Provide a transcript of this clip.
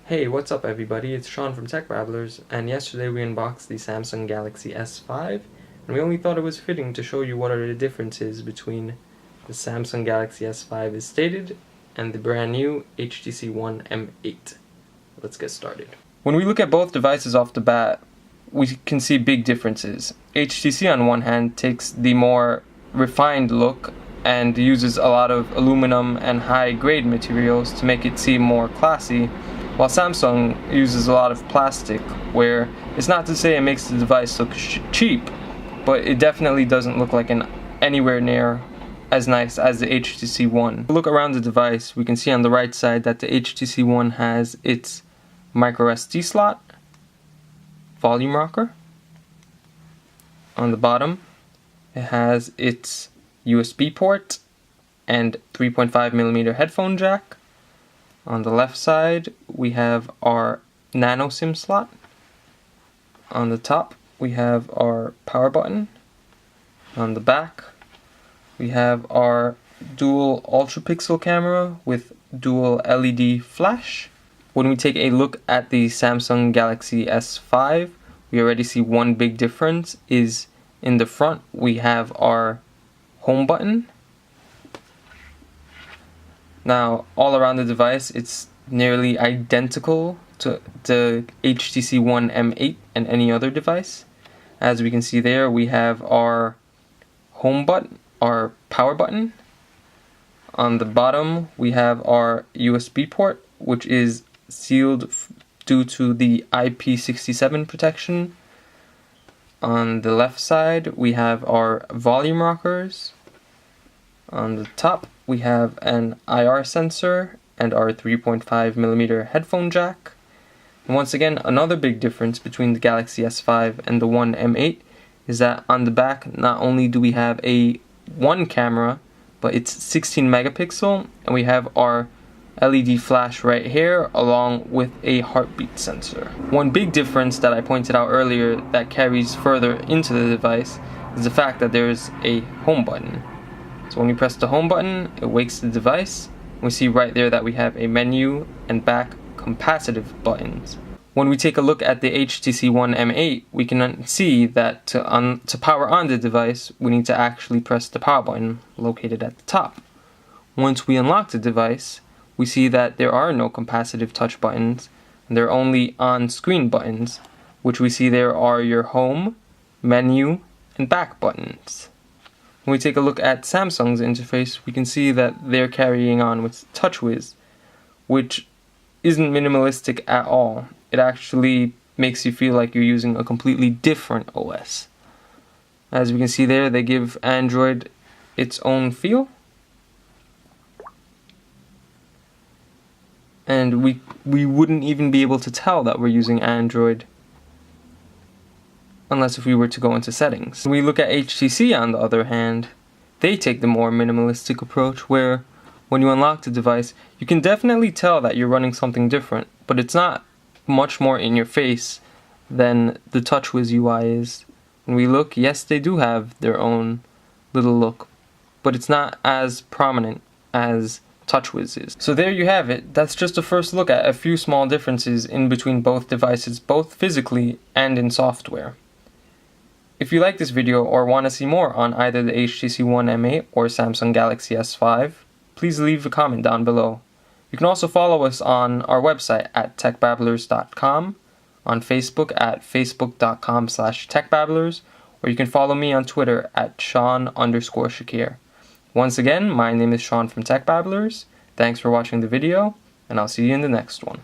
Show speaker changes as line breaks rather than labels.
Hey, what's up everybody? It's Shawn from Techbabblers, and yesterday we unboxed the Samsung Galaxy S5, and we only thought it was fitting to show you what are the differences between the Samsung Galaxy S5 as stated and the brand new HTC One M8. Let's get started. When we look at both devices off the bat, we can see big differences. HTC on one hand takes the more refined look and uses a lot of aluminum and high-grade materials to make it seem more classy, while Samsung uses a lot of plastic, where it's not to say it makes the device look cheap, but it definitely doesn't look like anywhere near as nice as the HTC One. Look around the device, we can see on the right side that the HTC One has its micro SD slot, volume rocker. On the bottom, it has its USB port and 3.5mm headphone jack. On the left side, we have our nano SIM slot. On the top, we have our power button. On the back, we have our dual ultra pixel camera with dual LED flash. When we take a look at the Samsung Galaxy S5, we already see one big difference is in the front we have our home button. Now, all around the device, it's nearly identical to the HTC One M8 and any other device. As we can see there, we have our home button, our power button. On the bottom, we have our USB port, which is sealed due to the IP67 protection. On the left side, we have our volume rockers. On the top, we have an IR sensor and our 3.5mm headphone jack. And once again, another big difference between the Galaxy S5 and the One M8 is that on the back, not only do we have a one camera, but it's 16 megapixel, and we have our LED flash right here along with a heartbeat sensor. One big difference that I pointed out earlier that carries further into the device is the fact that there's a home button. So when we press the home button, it wakes the device. We see right there that we have a menu and back capacitive buttons. When we take a look at the HTC One M8, we can see that to power on the device, we need to actually press the power button located at the top. Once we unlock the device, we see that there are no capacitive touch buttons, and they're only on-screen buttons, which we see there are your home, menu, and back buttons. When we take a look at Samsung's interface, we can see that they're carrying on with TouchWiz, which isn't minimalistic at all. It actually makes you feel like you're using a completely different OS. As we can see there, they give Android its own feel. And we wouldn't even be able to tell that we're using Android unless if we were to go into settings. When we look at HTC on the other hand, they take the more minimalistic approach where when you unlock the device, you can definitely tell that you're running something different, but it's not much more in your face than the TouchWiz UI is. When we look, yes, they do have their own little look, but it's not as prominent as TouchWiz is. So there you have it. That's just a first look at a few small differences in between both devices, both physically and in software. If you like this video or want to see more on either the HTC One M8 or Samsung Galaxy S5, please leave a comment down below. You can also follow us on our website at techbabblers.com, on Facebook at facebook.com/techbabblers, or you can follow me on Twitter at Shawn_Shakir. Once again, my name is Shawn from Techbabblers. Thanks for watching the video, and I'll see you in the next one.